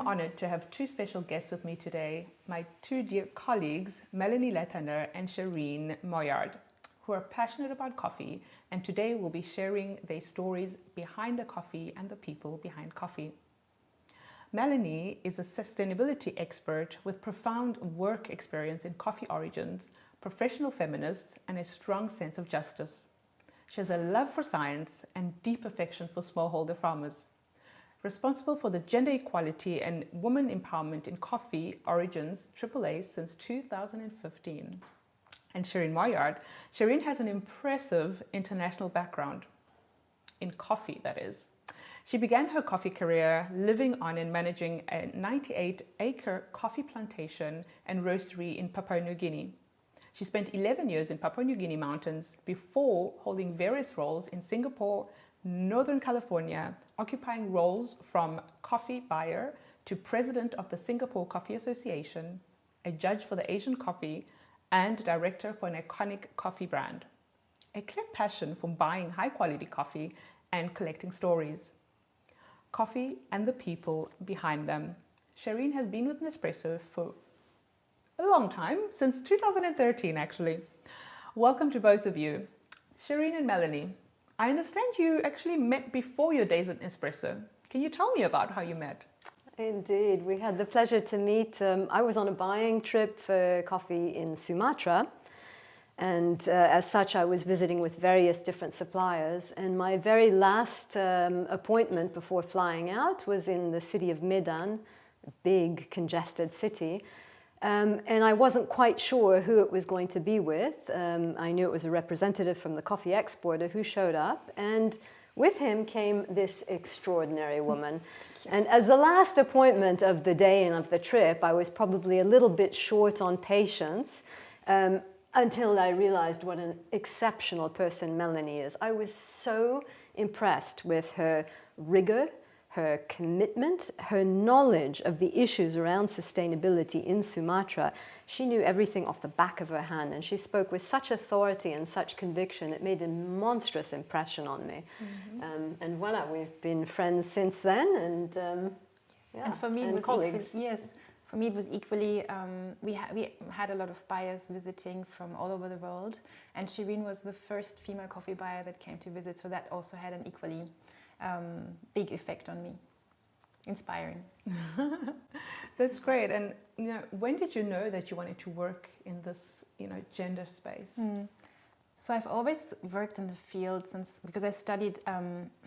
am honored to have two special guests with me today, my two dear colleagues, Mélanie Landthaler and Shirin Moayyad, who are passionate about coffee, and today will be sharing their stories behind the coffee and the people behind coffee. Mélanie is a sustainability expert with profound work experience in coffee origins, professional feminist, and a strong sense of justice. She has a love for science and deep affection for smallholder farmers. Responsible for the gender equality and women empowerment in coffee origins AAA since 2015. And Shirin Moayyad. Shirin has an impressive international background in coffee, that is. She began her coffee career living on and managing a 98-acre coffee plantation and roastery in Papua New Guinea. She spent 11 years in Papua New Guinea mountains before holding various roles in Singapore, Northern California, occupying roles from coffee buyer to president of the Singapore Coffee Association, a judge for the Asian coffee, and director for an iconic coffee brand. A clear passion for buying high-quality coffee and collecting stories. Coffee and the people behind them. Shirin has been with Nespresso for a long time, since 2013 actually. Welcome to both of you. Shirin and Mélanie, I understand you actually met before your days at Nespresso. Can you tell me about how you met? Indeed, we had the pleasure to meet. I was on a buying trip for coffee in Sumatra, and as such I was visiting with various different suppliers, and my very last appointment before flying out was in the city of Medan, a big congested city. And I wasn't quite sure who it was going to be with. I knew it was a representative from the coffee exporter who showed up, and with him came this extraordinary woman. And as the last appointment of the day and of the trip, I was probably a little bit short on patience until I realized what an exceptional person Mélanie is. I was so impressed with her rigor, her commitment, her knowledge of the issues around sustainability in Sumatra. She knew everything off the back of her hand, and she spoke with such authority and such conviction. It made a monstrous impression on me. Mm-hmm. And voila, we've been friends since then, and and for me, it was colleagues. For me, it was equally. We had a lot of buyers visiting from all over the world, and Shirin was the first female coffee buyer that came to visit, so that also had an equally big effect on me. Inspiring. That's great. And when did you know that you wanted to work in this gender space? So I've always worked in the field because I studied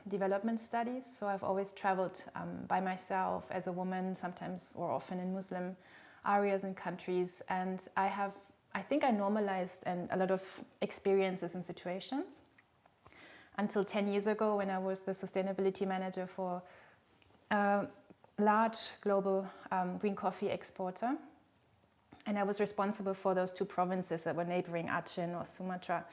development studies, so I've always traveled by myself as a woman, sometimes or often in Muslim areas and countries, and I think I normalized and a lot of experiences and situations until 10 years ago, when I was the sustainability manager for a large global green coffee exporter. And I was responsible for those two provinces that were neighboring Aceh and North Sumatra.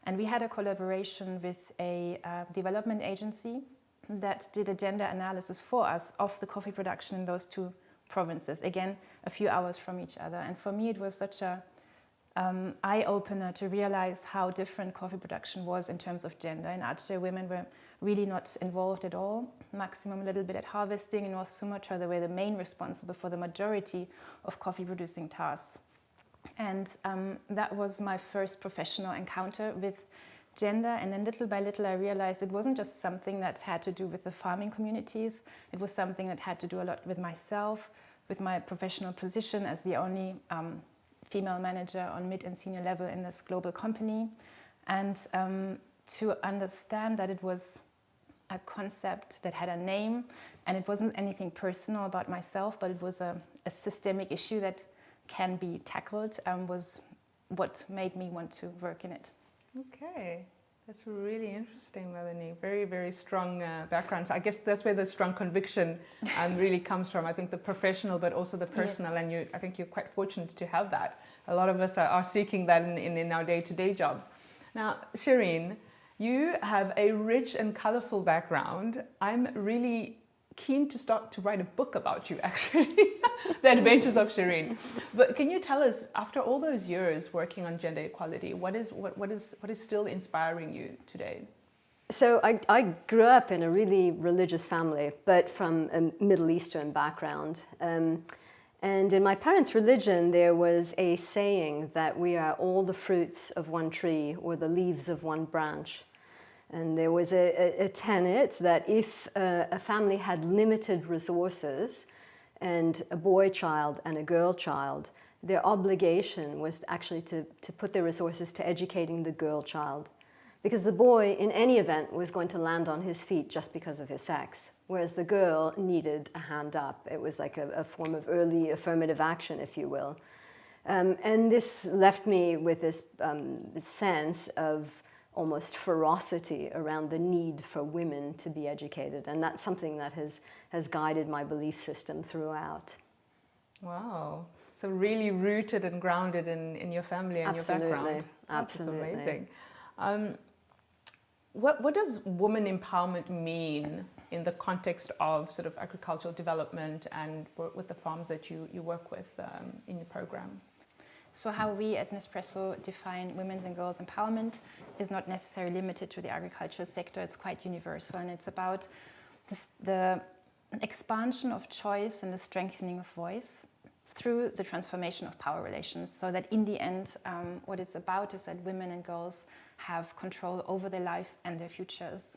And we had a collaboration with a development agency that did a gender analysis for us of the coffee production in those two provinces. Again, a few hours from each other. And for me, it was such a eye-opener to realize how different coffee production was in terms of gender. In Aceh, women were really not involved at all, maximum a little bit at harvesting. In North Sumatra, they were the main responsible for the majority of coffee producing tasks. And that was my first professional encounter with gender, and then little by little I realized it wasn't just something that had to do with the farming communities, it was something that had to do a lot with myself, with my professional position as the only female manager on mid and senior level in this global company, and to understand that it was a concept that had a name, and it wasn't anything personal about myself, but it was a systemic issue that can be tackled, was what made me want to work in it. Okay, that's really interesting, Mélanie. Very, very strong background. So I guess that's where the strong conviction really comes from. I think the professional, but also the personal. Yes. And I think you're quite fortunate to have that. A lot of us are seeking that in our day-to-day jobs. Now, Shirin, you have a rich and colorful background. I'm really keen to start to write a book about you, actually, The Adventures of Shirin. But can you tell us, after all those years working on gender equality, what is still inspiring you today? So I grew up in a really religious family, but from a Middle Eastern background. And in my parents' religion, there was a saying that we are all the fruits of one tree or the leaves of one branch. And there was a tenet that if a family had limited resources and a boy child and a girl child, their obligation was actually to put their resources to educating the girl child. Because the boy, in any event, was going to land on his feet just because of his sex, whereas the girl needed a hand up. It was like a form of early affirmative action, if you will. And this left me with this sense of almost ferocity around the need for women to be educated. And that's something that has guided my belief system throughout. Wow. So really rooted and grounded in your family and your background. Absolutely. That's amazing. What does woman empowerment mean in the context of sort of agricultural development and with the farms that you work with in your program? So how we at Nespresso define women's and girls' empowerment is not necessarily limited to the agricultural sector. It's quite universal, and it's about the expansion of choice and the strengthening of voice through the transformation of power relations, so that in the end, what it's about is that women and girls have control over their lives and their futures.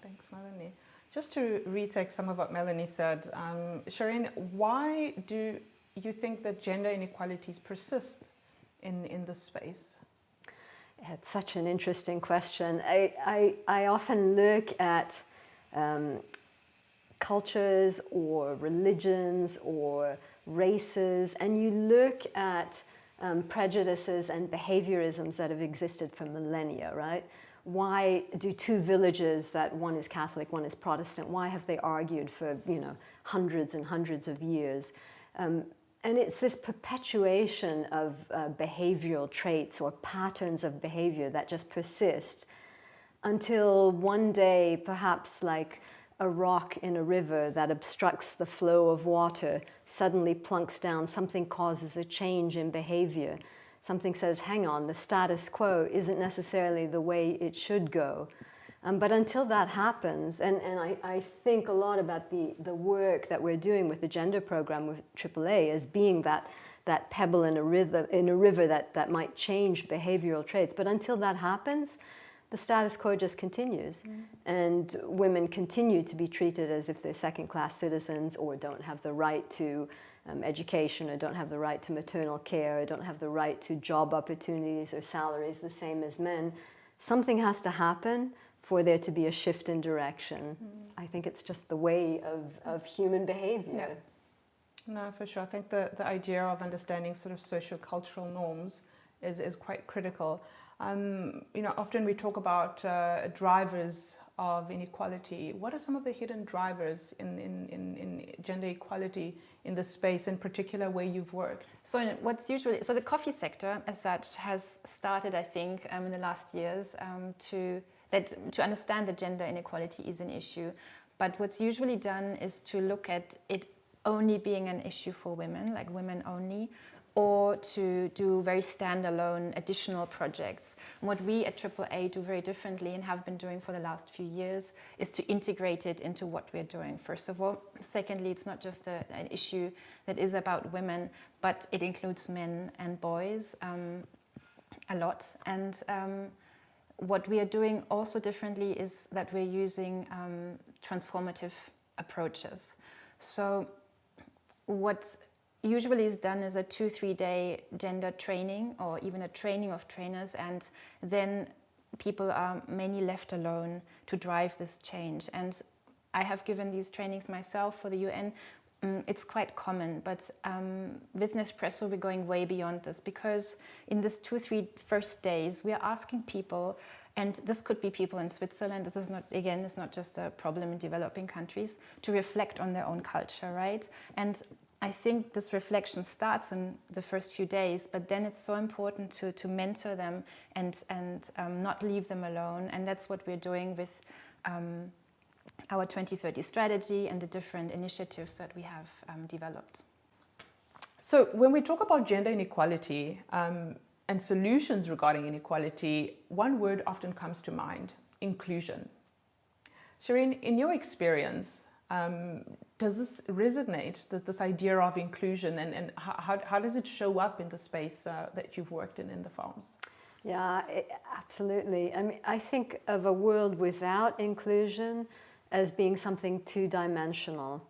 Thanks, Mélanie. Just to retake some of what Mélanie said, Shirin, why do you think that gender inequalities persist in this space? It's such an interesting question. I often look at cultures or religions or races, and you look at prejudices and behaviorisms that have existed for millennia, right? Why do two villages that one is Catholic, one is Protestant, why have they argued for, hundreds and hundreds of years? And it's this perpetuation of behavioral traits or patterns of behavior that just persist until one day, perhaps like a rock in a river that obstructs the flow of water suddenly plunks down, something causes a change in behavior. Something says, hang on, the status quo isn't necessarily the way it should go. But until that happens, and I think a lot about the work that we're doing with the gender program with AAA as being that pebble in a river that might change behavioral traits. But until that happens, the status quo just continues. And women continue to be treated as if they're second-class citizens or don't have the right to education, or don't have the right to maternal care, or don't have the right to job opportunities or salaries the same as men. Something has to happen for there to be a shift in direction. I think it's just the way of human behavior. Yeah. No, for sure. I think the idea of understanding sort of social-cultural norms is quite critical. Often we talk about drivers of inequality. What are some of the hidden drivers in gender equality in this space, in particular where you've worked? So the coffee sector as such has started, I think, in the last years to understand that gender inequality is an issue. But what's usually done is to look at it only being an issue for women, like women only, or to do very standalone additional projects. And what we at AAA do very differently and have been doing for the last few years is to integrate it into what we're doing, first of all. Secondly, it's not just an issue that is about women, but it includes men and boys a lot. And what we are doing also differently is that we're using transformative approaches. So what usually is done is a 2-3 day gender training, or even a training of trainers, and then people are mainly left alone to drive this change. And I have given these trainings myself for the UN. It's quite common, but with Nespresso we're going way beyond this, because in this 2-3 first days we are asking people, and this could be people in Switzerland, this is not, again, it's not just a problem in developing countries, to reflect on their own culture, right? And I think this reflection starts in the first few days, but then it's so important to mentor them and not leave them alone. And that's what we're doing with our 2030 strategy and the different initiatives that we have developed. So when we talk about gender inequality and solutions regarding inequality, one word often comes to mind, inclusion. Shirin, in your experience, does this resonate, this idea of inclusion, and how does it show up in the space that you've worked in the farms? Yeah, absolutely. I mean, I think of a world without inclusion as being something two-dimensional,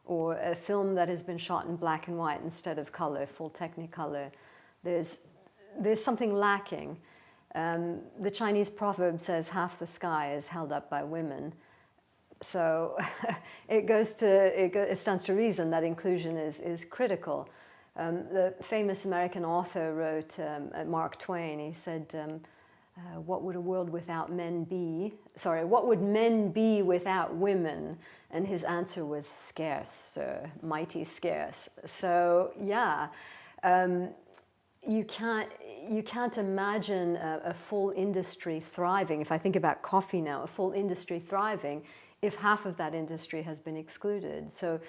or a film that has been shot in black and white instead of color, full technicolor. There's something lacking. The Chinese proverb says half the sky is held up by women. So it stands to reason that inclusion is critical. The famous American author wrote, Mark Twain, he said, what would a world without men be? Sorry, what would men be without women? And his answer was scarce, mighty scarce. So yeah, you can't imagine a full industry thriving. If I think about coffee now, a full industry thriving if half of that industry has been excluded. So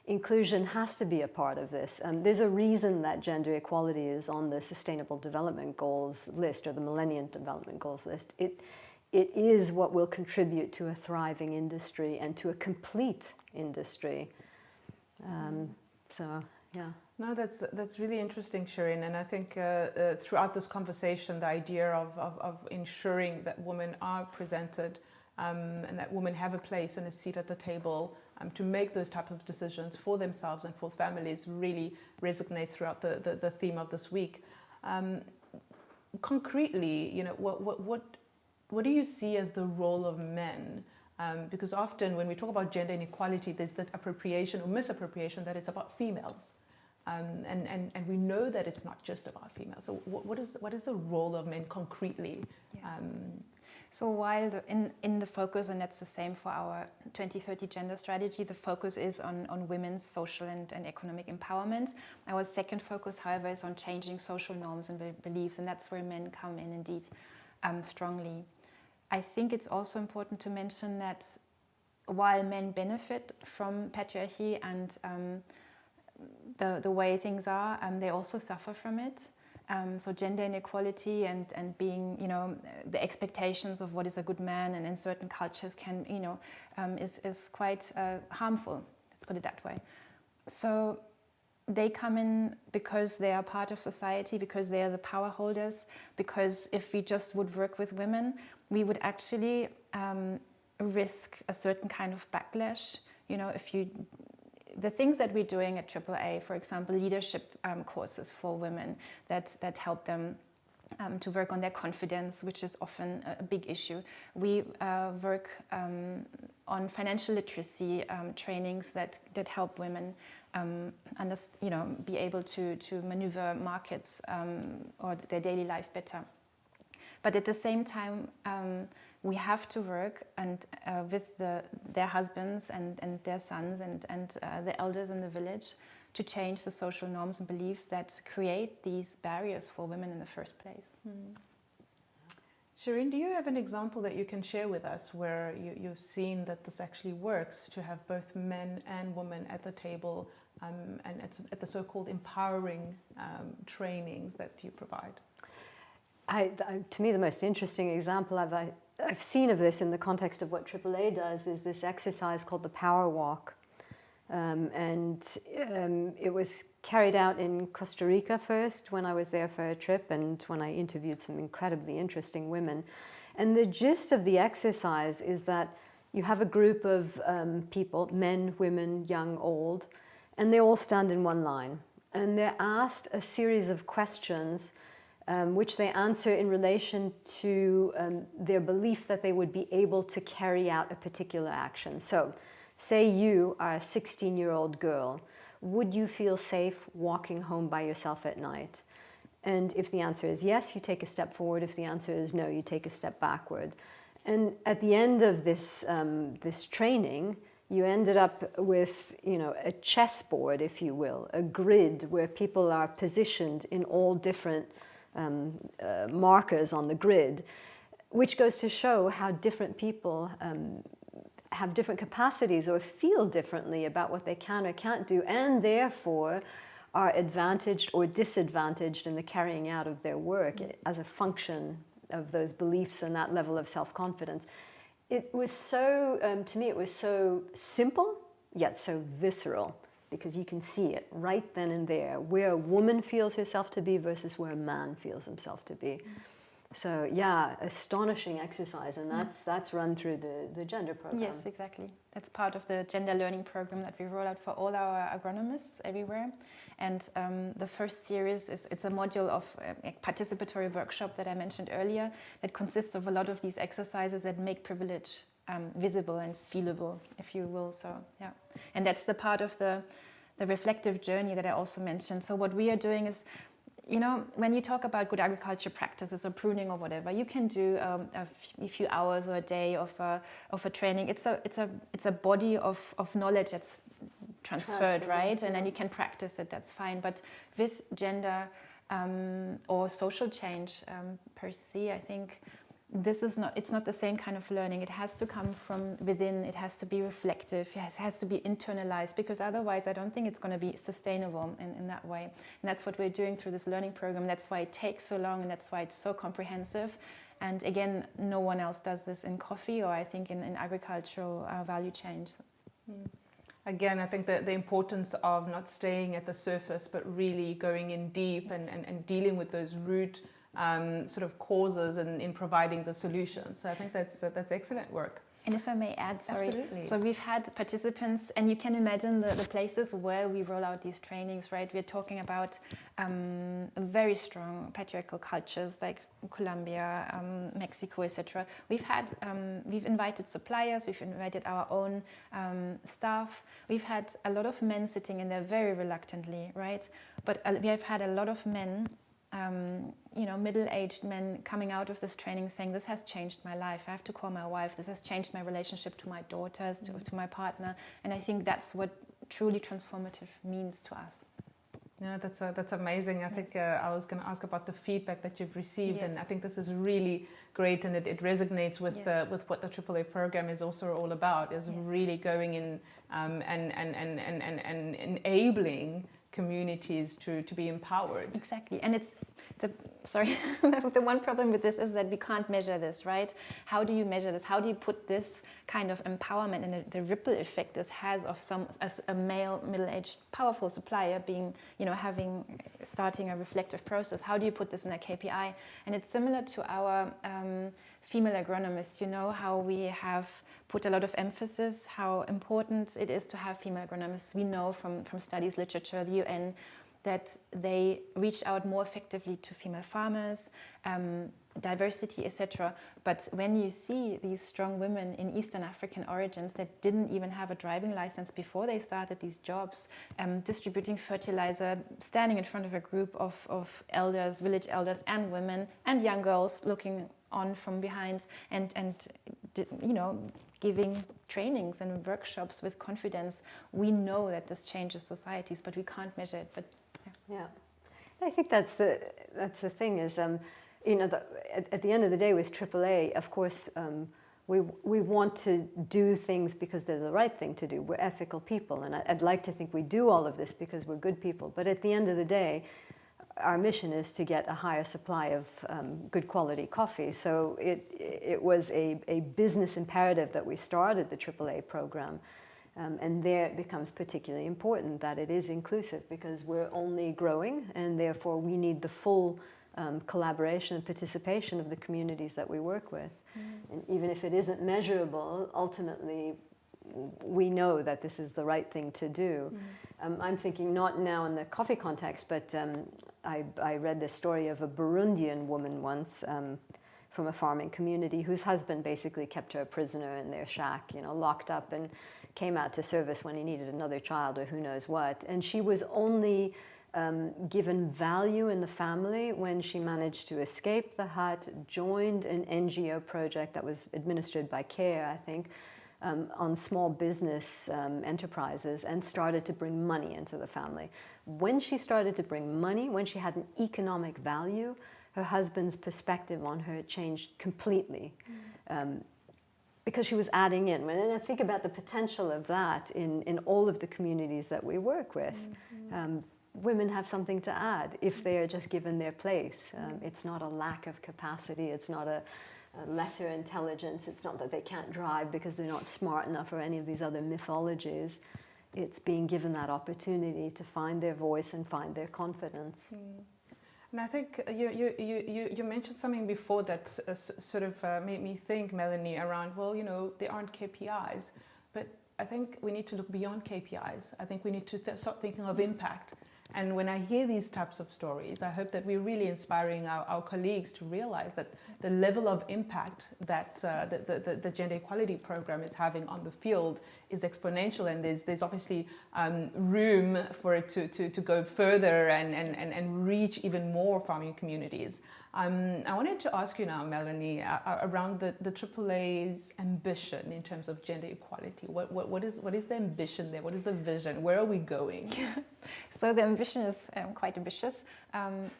inclusion has to be a part of this. There's a reason that gender equality is on the Sustainable Development Goals list, or the Millennium Development Goals list. It is what will contribute to a thriving industry and to a complete industry. So, yeah. No, that's really interesting, Shirin, and I think throughout this conversation, the idea of ensuring that women are presented and that women have a place and a seat at the table to make those types of decisions for themselves and for families really resonates throughout the theme of this week. Concretely, you know, what do you see as the role of men? Because often when we talk about gender inequality, there's that appropriation or misappropriation that it's about females. And we know that it's not just about females. So what is the role of men concretely? Yeah. So while in the focus, and that's the same for our 2030 gender strategy, the focus is on women's social and economic empowerment. Our second focus, however, is on changing social norms and beliefs, and that's where men come in indeed strongly. I think it's also important to mention that while men benefit from patriarchy and the way things are, they also suffer from it. So gender inequality and being, you know, the expectations of what is a good man and in certain cultures can, you know, is quite harmful, let's put it that way. So they come in because they are part of society, because they are the power holders, because if we just would work with women, we would actually risk a certain kind of backlash. You know, the things that we're doing at AAA, for example, leadership courses for women that help them to work on their confidence, which is often a big issue. We work on financial literacy trainings that help women be able to maneuver markets or their daily life better. But at the same time, we have to work with their husbands and their sons and the elders in the village to change the social norms and beliefs that create these barriers for women in the first place. Shirin, do you have an example that you can share with us where you've seen that this actually works, to have both men and women at the table and at the so-called empowering trainings that you provide? To me, the most interesting example I've seen of this in the context of what AAA does is this exercise called the Power Walk. It was carried out in Costa Rica first when I was there for a trip and when I interviewed some incredibly interesting women. And the gist of the exercise is that you have a group of people, men, women, young, old, and they all stand in one line. And they're asked a series of questions which they answer in relation to their belief that they would be able to carry out a particular action. So, say you are a 16-year-old girl, would you feel safe walking home by yourself at night? And if the answer is yes, you take a step forward. If the answer is no, you take a step backward. And at the end of this training, you ended up with, you know, a chessboard, if you will, a grid where people are positioned in all different markers on the grid, which goes to show how different people have different capacities or feel differently about what they can or can't do, and therefore are advantaged or disadvantaged in the carrying out of their work as a function of those beliefs and that level of self-confidence. it was so, to me, it was so simple, yet so visceral, because you can see it right then and there, where a woman feels herself to be versus where a man feels himself to be. So yeah, astonishing exercise, and that's run through the gender program. Yes, exactly. That's part of the gender learning program that we roll out for all our agronomists everywhere. And the first series it's a module of a participatory workshop that I mentioned earlier that consists of a lot of these exercises that make privilege visible and feelable, if you will. So yeah, and that's the part of the reflective journey that I also mentioned. So what we are doing is, you know, when you talk about good agriculture practices or pruning or whatever, you can do a few hours or a day of a training. It's a body of knowledge that's transferred, right? And then you can practice it. That's fine. But with gender or social change per se, I think it's not the same kind of learning. It has to come from within. It has to be reflective. It has to be internalized, because otherwise I don't think it's going to be sustainable in that way. And that's what we're doing through this learning program. That's why it takes so long, and that's why it's so comprehensive. And again, no one else does this in coffee, or I think in agricultural value chain. Again, I think that the importance of not staying at the surface, but really going in deep and dealing with those root sort of causes and in providing the solutions. So I think that's excellent work. And if I may add, sorry. Absolutely. So we've had participants, and you can imagine the places where we roll out these trainings, right? We're talking about very strong patriarchal cultures like Colombia, Mexico, etc. We've invited suppliers, we've invited our own staff. We've had a lot of men sitting in there very reluctantly, right? But we have had a lot of men, middle-aged men coming out of this training saying, this has changed my life. I have to call my wife. This has changed my relationship to my daughters, to my partner. And I think that's what truly transformative means to us. Yeah, that's amazing. I think I was going to ask about the feedback that you've received, Yes. and I think this is really great, and it resonates with Yes. with what the AAA program is also all about. Is Yes. really going in and enabling communities to be empowered. Exactly. And it's the one problem with this is that we can't measure this, right? How do you measure this? How do you put this kind of empowerment and the ripple effect this has as a male, middle-aged, powerful supplier being, starting a reflective process? How do you put this in a KPI? And it's similar to our female agronomists, how we have put a lot of emphasis, how important it is to have female agronomists. We know from studies, literature, the UN, that they reach out more effectively to female farmers, diversity, etc. But when you see these strong women in Eastern African origins that didn't even have a driving license before they started these jobs, distributing fertilizer, standing in front of a group of elders, village elders and women and young girls looking on from behind and giving trainings and workshops with confidence, we know that this changes societies, but we can't measure it. But yeah, I think that's the thing is, at the end of the day with AAA, of course, we want to do things because they're the right thing to do. We're ethical people, and I'd like to think we do all of this because we're good people. But at the end of the day, our mission is to get a higher supply of good quality coffee. So it was a business imperative that we started the AAA program. And there it becomes particularly important that it is inclusive, because we're only growing, and therefore we need the full collaboration and participation of the communities that we work with. And even if it isn't measurable, ultimately we know that this is the right thing to do. I'm thinking not now in the coffee context, but I read this story of a Burundian woman once from a farming community whose husband basically kept her a prisoner in their shack, locked up, and came out to service when he needed another child or who knows what. And she was only given value in the family when she managed to escape the hut, joined an NGO project that was administered by CARE, I think, on small business enterprises, and started to bring money into the family. When she started to bring money, when she had an economic value, her husband's perspective on her changed completely. Because she was adding in. And I think about the potential of that in all of the communities that we work with. Women have something to add if they are just given their place. It's not a lack of capacity. It's not lesser intelligence. It's not that they can't drive because they're not smart enough or any of these other mythologies. It's being given that opportunity to find their voice and find their confidence. And I think you mentioned something before that sort of made me think, Mélanie, around, well, there aren't KPIs, but I think we need to look beyond KPIs. I think we need to start thinking of impact. And when I hear these types of stories, I hope that we're really inspiring our colleagues to realize that the level of impact that the gender equality program is having on the field is exponential, and there's obviously room for it to go further and reach even more farming communities. I wanted to ask you now, Mélanie, around the AAA's ambition in terms of gender equality. What is the ambition there? What is the vision? Where are we going? So the ambition is quite ambitious.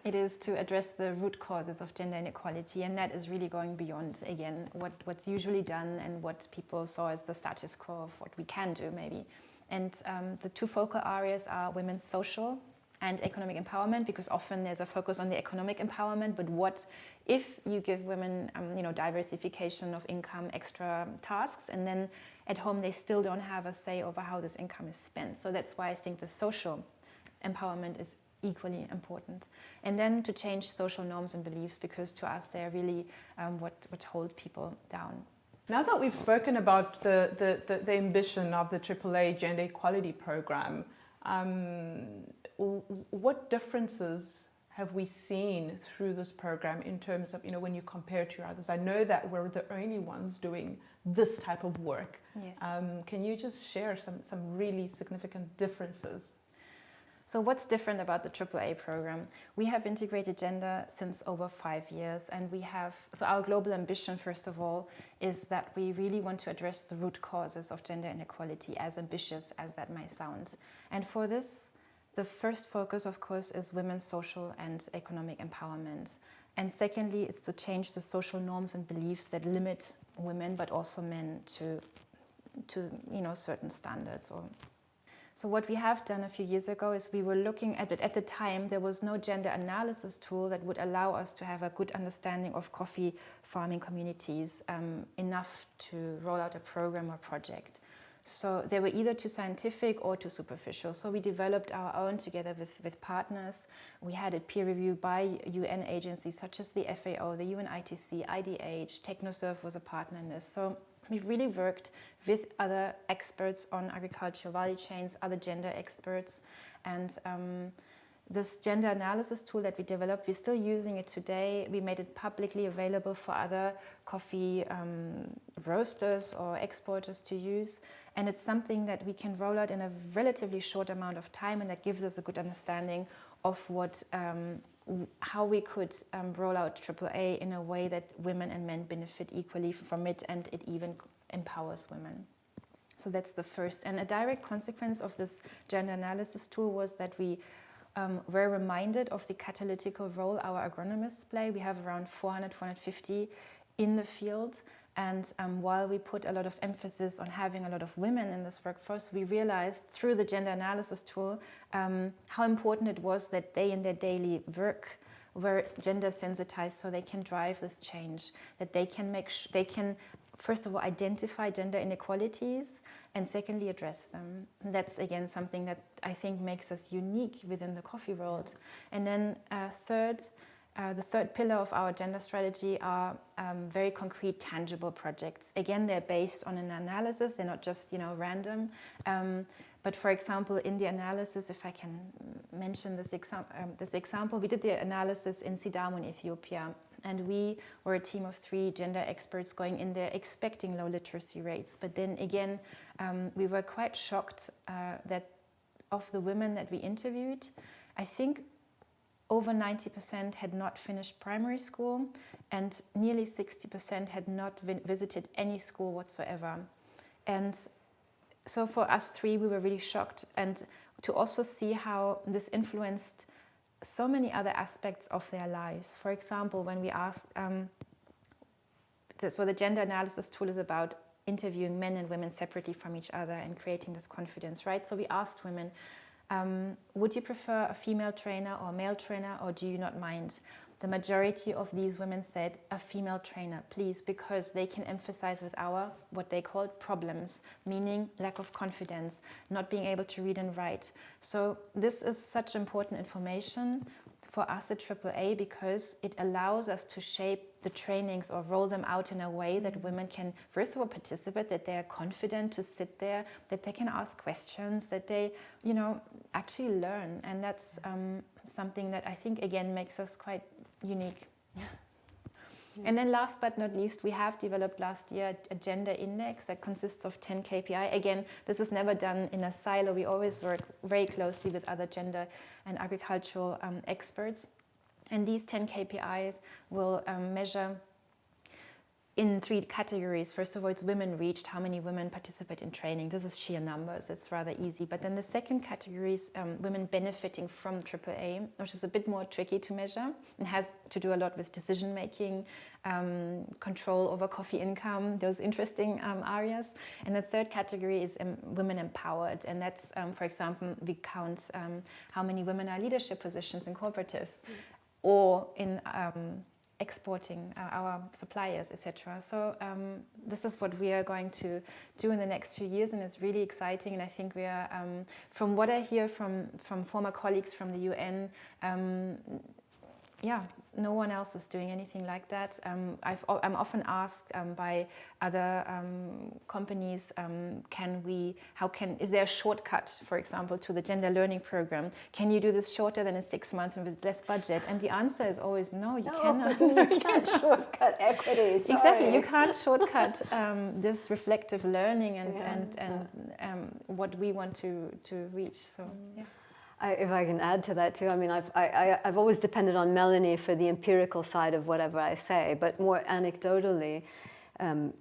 It is to address the root causes of gender inequality, and that is really going beyond, again, what's usually done and what people saw as the status quo of what we can do, maybe. And the two focal areas are women's social and economic empowerment, because often there's a focus on the economic empowerment, but what if you give women diversification of income, extra tasks, and then at home they still don't have a say over how this income is spent. So that's why I think the social empowerment is equally important. And then to change social norms and beliefs, because to us they're really what hold people down. Now that we've spoken about the ambition of the AAA Gender Equality Program, what differences have we seen through this program in terms of, when you compare to others? I know that we're the only ones doing this type of work. Yes. Can you just share some really significant differences? So what's different about the AAA program? We have integrated gender since over 5 years, and so our global ambition, first of all, is that we really want to address the root causes of gender inequality, as ambitious as that might sound. And for this, the first focus, of course, is women's social and economic empowerment. And secondly, it's to change the social norms and beliefs that limit women, but also men, to certain standards. So what we have done a few years ago is we were looking at it. At the time, there was no gender analysis tool that would allow us to have a good understanding of coffee farming communities, enough to roll out a program or project. So they were either too scientific or too superficial. So we developed our own together with partners. We had it peer reviewed by UN agencies such as the FAO, the UNITC, IDH, TechnoServe was a partner in this. So we've really worked with other experts on agricultural value chains, other gender experts, and this gender analysis tool that we developed, we're still using it today. We made it publicly available for other coffee roasters or exporters to use. And it's something that we can roll out in a relatively short amount of time, and that gives us a good understanding of how we could roll out AAA in a way that women and men benefit equally from it, and it even empowers women. So that's the first. And a direct consequence of this gender analysis tool was that we were reminded of the catalytic role our agronomists play. We have around 400, 450 in the field. And while we put a lot of emphasis on having a lot of women in this workforce, we realized through the gender analysis tool how important it was that they in their daily work were gender sensitized, so they can drive this change, that they can first of all identify gender inequalities, and secondly address them. And that's again something that I think makes us unique within the coffee world. And then the third pillar of our gender strategy are very concrete, tangible projects. Again, they're based on an analysis. They're not just random. But for example, in the analysis, if I can mention this example, we did the analysis in Sidamo in Ethiopia, and we were a team of 3 gender experts going in there expecting low literacy rates. But then again, we were quite shocked that of the women that we interviewed, I think over 90% had not finished primary school, and nearly 60% had not visited any school whatsoever. And so for us 3, we were really shocked, and to also see how this influenced so many other aspects of their lives. For example, when we asked, so the gender analysis tool is about interviewing men and women separately from each other and creating this confidence, right? So we asked women, would you prefer a female trainer or a male trainer, or do you not mind? the majority of these women said a female trainer, please, because they can emphasize with our, what they called problems, meaning lack of confidence, not being able to read and write. So this is such important information for us at AAA because it allows us to shape the trainings or roll them out in a way that women can, first of all, participate, that they are confident to sit there, that they can ask questions, that they, actually learn. And that's something that I think, again, makes us quite unique. Yeah. And then last but not least, we have developed last year a gender index that consists of 10 KPI. Again, this is never done in a silo. We always work very closely with other gender and agricultural experts. And these 10 KPIs will measure in 3 categories. First of all, it's women reached, how many women participate in training. This is sheer numbers, it's rather easy. But then the second category is women benefiting from AAA, which is a bit more tricky to measure and has to do a lot with decision making, control over coffee income, those interesting areas. And the third category is women empowered. And that's, for example, we count how many women are leadership positions in cooperatives or in exporting our suppliers, etc. So this is what we are going to do in the next few years, and it's really exciting. And I think we are, from what I hear from former colleagues from the UN, no one else is doing anything like that. I'm often asked by other companies, is there a shortcut, for example, to the gender learning program? Can you do this shorter than in 6 months and with less budget? And the answer is always no, you cannot. You can't shortcut equity. Sorry. Exactly, you can't shortcut this reflective learning and what we want to reach. So yeah. If I can add to that too, I mean, I've always depended on Mélanie for the empirical side of whatever I say, but more anecdotally, and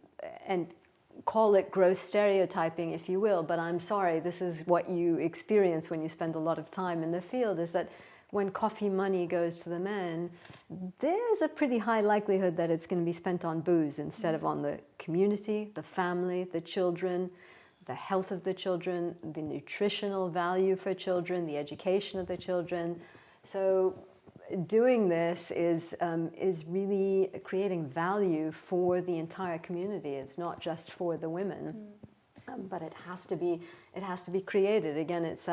call it gross stereotyping if you will, but I'm sorry, this is what you experience when you spend a lot of time in the field, is that when coffee money goes to the men, there's a pretty high likelihood that it's going to be spent on booze instead of on the community, the family, the children, the health of the children, the nutritional value for children, the education of the children. So doing this is really creating value for the entire community. It's not just for the women, but it has to be created. Again, it's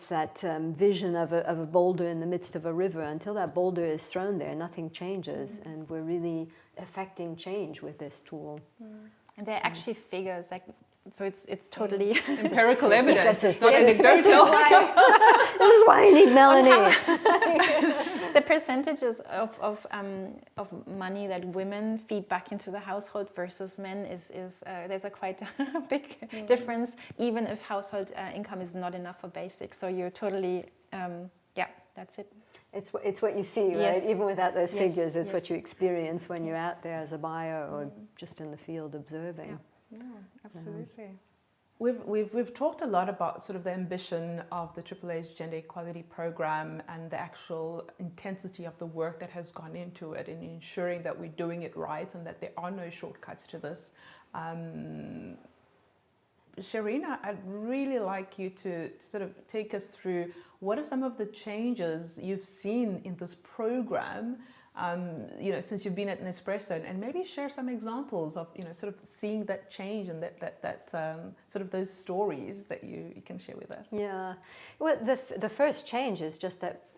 that vision of a boulder in the midst of a river. Until that boulder is thrown there, nothing changes, and we're really affecting change with this tool. And there are actually figures like. So it's totally empirical evidence. This is why I need Mélanie. The percentages of money that women feed back into the household versus men is there's a quite big difference, even if household income is not enough for basics. So you're totally that's it. It's what you see, right? Yes. Even without those figures, it's what you experience when you're out there as a buyer or just in the field observing. Yeah. No, absolutely. We've talked a lot about sort of the ambition of the AAA's Gender Equality Program and the actual intensity of the work that has gone into it and ensuring that we're doing it right and that there are no shortcuts to this. Shirin, I'd really like you to sort of take us through what are some of the changes you've seen in this program since you've been at Nespresso, and maybe share some examples of, sort of seeing that change and that sort of those stories that you can share with us. Yeah, well, the first change is just that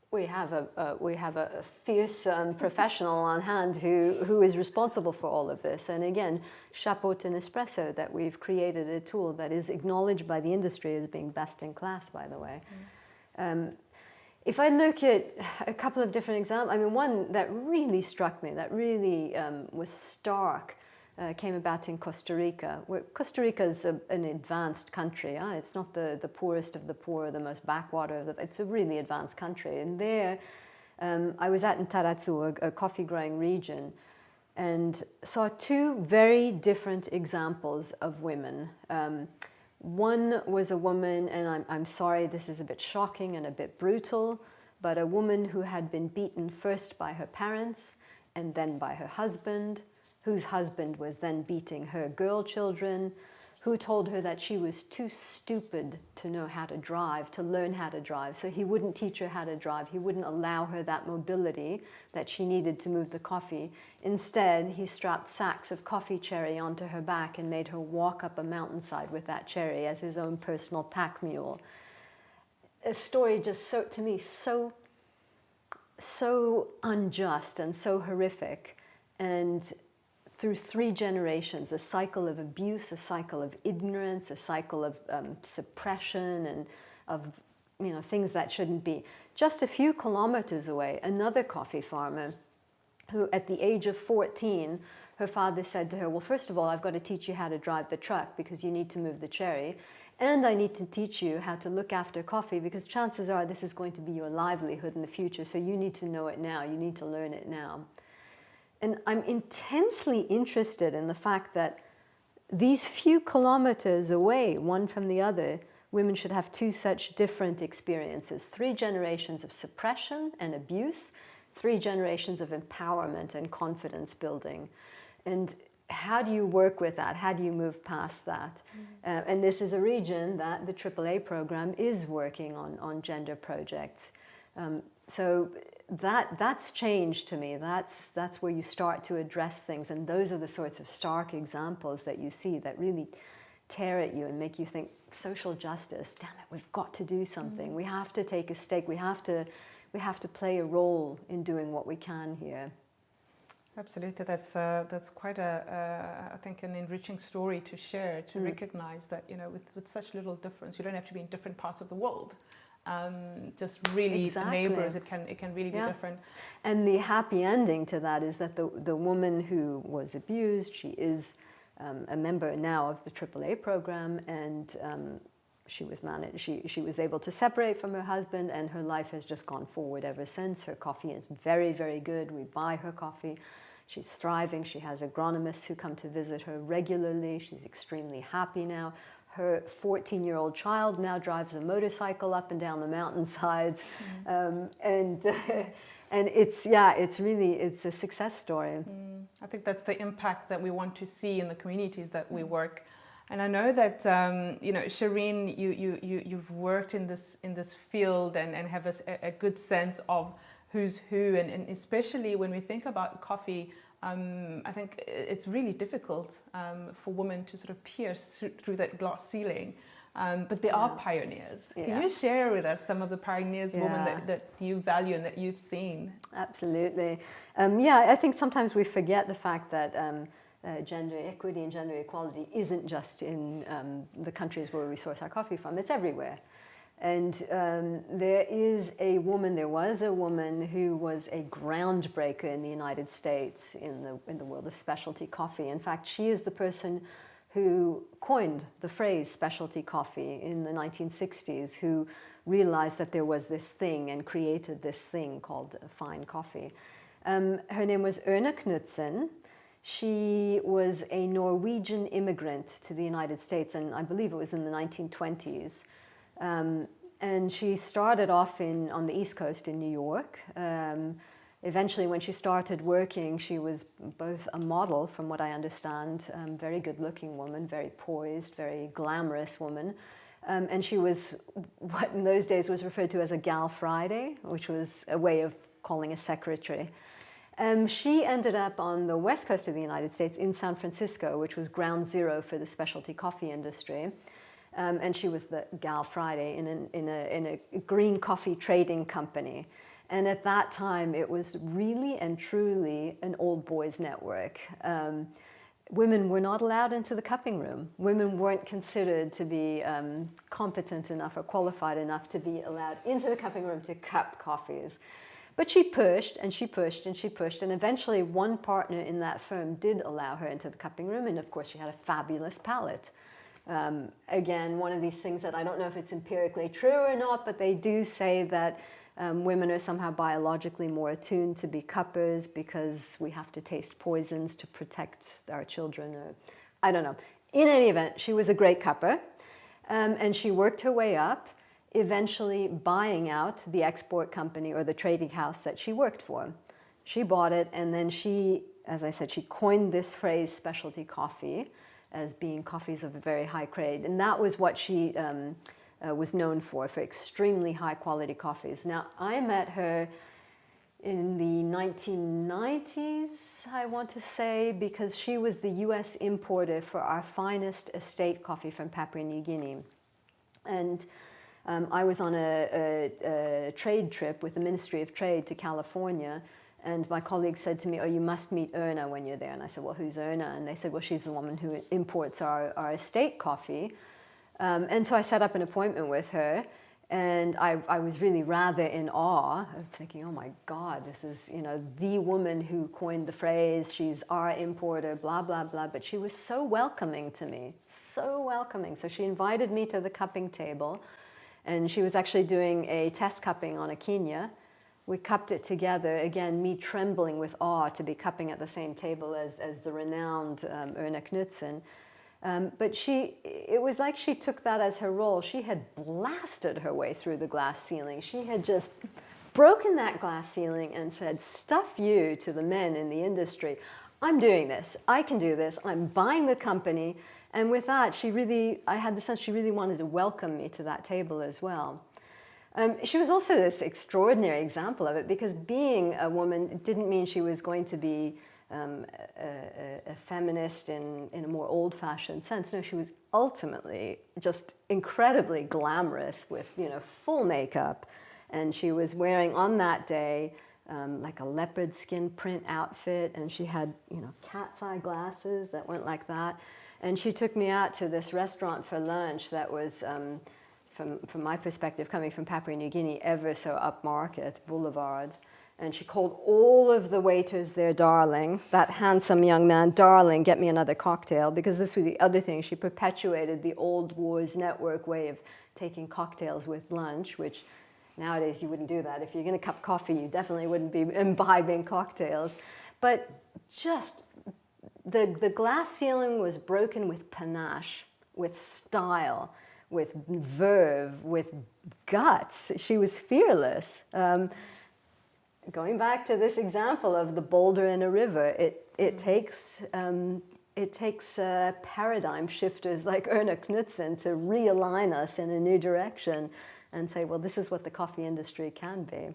we have a fierce professional on hand who is responsible for all of this. And again, chapeau to Nespresso that we've created a tool that is acknowledged by the industry as being best in class, by the way. If I look at a couple of different examples, I mean, one that really struck me, that really was stark, came about in Costa Rica. Costa Rica is an advanced country. It's not the poorest of the poor, the most backwater. It's a really advanced country. And there, I was in Tarazú, a coffee-growing region, and saw 2 very different examples of women. One was a woman, and I'm sorry, this is a bit shocking and a bit brutal, but a woman who had been beaten first by her parents and then by her husband, whose husband was then beating her girl children, who told her that she was too stupid to know how to drive, to learn how to drive. So he wouldn't teach her how to drive. He wouldn't allow her that mobility that she needed to move the coffee. Instead, he strapped sacks of coffee cherry onto her back and made her walk up a mountainside with that cherry as his own personal pack mule. A story just so, to me, so unjust and so horrific. And through 3 generations, a cycle of abuse, a cycle of ignorance, a cycle of suppression and of things that shouldn't be. Just a few kilometers away, another coffee farmer who at the age of 14, her father said to her, well, first of all, I've got to teach you how to drive the truck because you need to move the cherry. And I need to teach you how to look after coffee because chances are this is going to be your livelihood in the future. So you need to know it now. You need to learn it now. And I'm intensely interested in the fact that these few kilometers away, one from the other, women should have 2 such different experiences. 3 generations of suppression and abuse, 3 generations of empowerment and confidence building. And how do you work with that? How do you move past that? And this is a region that the AAA program is working on gender projects. So that's changed to me. That's where you start to address things, and those are the sorts of stark examples that you see that really tear at you and make you think, social justice, damn it, we've got to do something. We have to take a stake. We have to play a role in doing what we can here. Absolutely, that's quite I think an enriching story to share, to recognize that with such little difference, you don't have to be in different parts of the world. Just really neighbors, it can really be different. And the happy ending to that is that the woman who was abused, she is a member now of the AAA program, and she was able to separate from her husband, and her life has just gone forward ever since. Her coffee is very, very good. We buy her coffee. She's thriving. She has agronomists who come to visit her regularly. She's extremely happy now. Her 14-year-old child now drives a motorcycle up and down the mountainsides, and it's a success story. I think that's the impact that we want to see in the communities that we work. And I know that Shirin, you've worked in this field and have a good sense of who's who, and especially when we think about coffee. I think it's really difficult for women to sort of pierce through that glass ceiling. But there are pioneers. Can you share with us some of the pioneers, women that you value and that you've seen? Absolutely. I think sometimes we forget the fact that gender equity and gender equality isn't just in the countries where we source our coffee from. It's everywhere. And there was a woman who was a groundbreaker in the United States in the world of specialty coffee. In fact, she is the person who coined the phrase specialty coffee in the 1960s, who realized that there was this thing and created this thing called fine coffee. Her name was Erna Knudsen. She was a Norwegian immigrant to the United States, and I believe it was in the 1920s. And she started off on the East Coast in New York. Eventually, when she started working, she was both a model, from what I understand, very good-looking woman, very poised, very glamorous woman. And she was what in those days was referred to as a Gal Friday, which was a way of calling a secretary. She ended up on the west coast of the United States in San Francisco, which was ground zero for the specialty coffee industry. And she was the Gal Friday in a green coffee trading company. And at that time, it was really and truly an old boys network. Women were not allowed into the cupping room. Women weren't considered to be competent enough or qualified enough to be allowed into the cupping room to cup coffees. But she pushed and she pushed and she pushed, and eventually one partner in that firm did allow her into the cupping room, and of course she had a fabulous palate. Again, one of these things that I don't know if it's empirically true or not, but they do say that women are somehow biologically more attuned to be cuppers because we have to taste poisons to protect our children. Or, I don't know. In any event, she was a great cupper, and she worked her way up, eventually buying out the export company or the trading house that she worked for. She bought it, and then she, as I said, she coined this phrase, specialty coffee. as being coffees of a very high grade. And that was what she was known for extremely high quality coffees. Now, I met her in the 1990s, I want to say, because she was the US importer for our finest estate coffee from Papua New Guinea. And I was on a trade trip with the Ministry of Trade to California, and my colleague said to me, "Oh, you must meet Erna when you're there." And I said, "Well, who's Erna?" And they said, "Well, she's the woman who imports our estate coffee." And so I set up an appointment with her. And I was really rather in awe of thinking, oh my God, this is, you know, the woman who coined the phrase, she's our importer, blah, blah, blah. But she was so welcoming to me, so welcoming. So she invited me to the cupping table, and she was actually doing a test cupping on a Kenya. We cupped it together, again, me trembling with awe to be cupping at the same table as the renowned Erna Knudsen. But it was like she took that as her role. She had blasted her way through the glass ceiling. She had just broken that glass ceiling and said, stuff you to the men in the industry. I'm doing this. I can do this. I'm buying the company. And with that, I had the sense she really wanted to welcome me to that table as well. She was also this extraordinary example of it, because being a woman didn't mean she was going to be a feminist in a more old-fashioned sense. No, she was ultimately just incredibly glamorous with, you know, full makeup, and she was wearing on that day like a leopard skin print outfit, and she had, you know, cat's eye glasses that went like that. And she took me out to this restaurant for lunch that was, from my perspective, coming from Papua New Guinea, ever so upmarket, Boulevard. And she called all of the waiters there, darling, that handsome young man, darling, get me another cocktail, because this was the other thing. She perpetuated the old Wars Network way of taking cocktails with lunch, which nowadays you wouldn't do that. If you're going to cup coffee, you definitely wouldn't be imbibing cocktails. But just the glass ceiling was broken with panache, with style, with verve, with guts. She was fearless. Going back to this example of the boulder in a river, it takes paradigm shifters like Erna Knudsen to realign us in a new direction and say, well, this is what the coffee industry can be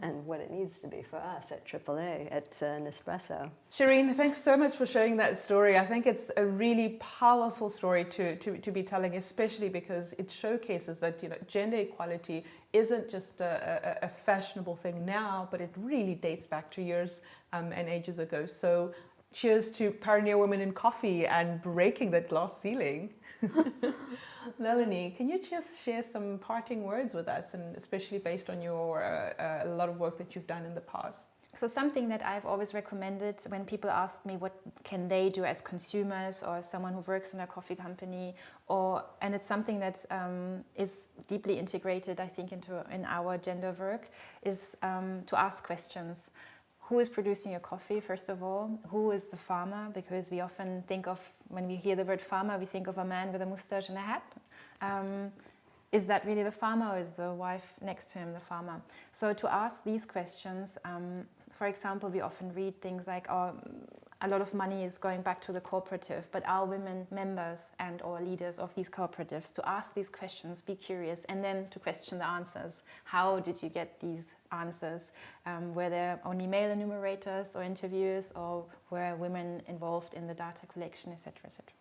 and what it needs to be for us at AAA, at Nespresso. Shirin, thanks so much for sharing that story. I think it's a really powerful story to be telling, especially because it showcases that, you know, gender equality isn't just a fashionable thing now, but it really dates back to years and ages ago. So cheers to pioneer women in coffee and breaking that glass ceiling. Mélanie, can you just share some parting words with us, and especially based on your a lot of work that you've done in the past? So something that I've always recommended when people ask me what can they do as consumers or someone who works in a coffee company, and it's something that is deeply integrated, I think, in our gender work, is to ask questions. Who is producing your coffee, first of all? Who is the farmer? Because we often think of, when we hear the word farmer, we think of a man with a mustache and a hat. Is that really the farmer, or is the wife next to him the farmer? So to ask these questions, for example, we often read things like, a lot of money is going back to the cooperative, but are women members and or leaders of these cooperatives? To ask these questions, be curious, and then to question the answers. How did you get these answers? Were there only male enumerators or interviewers, or were women involved in the data collection, etc., etc.?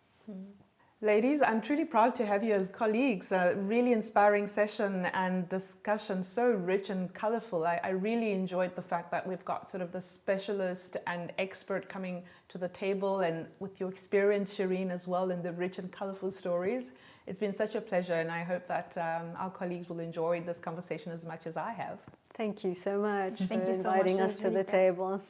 Ladies, I'm truly proud to have you as colleagues. A really inspiring session and discussion, so rich and colorful. I really enjoyed the fact that we've got sort of the specialist and expert coming to the table, and with your experience, Shirin, as well, in the rich and colorful stories. It's been such a pleasure, and I hope that our colleagues will enjoy this conversation as much as I have. Thank you so much Thank for you so inviting much. us to the table.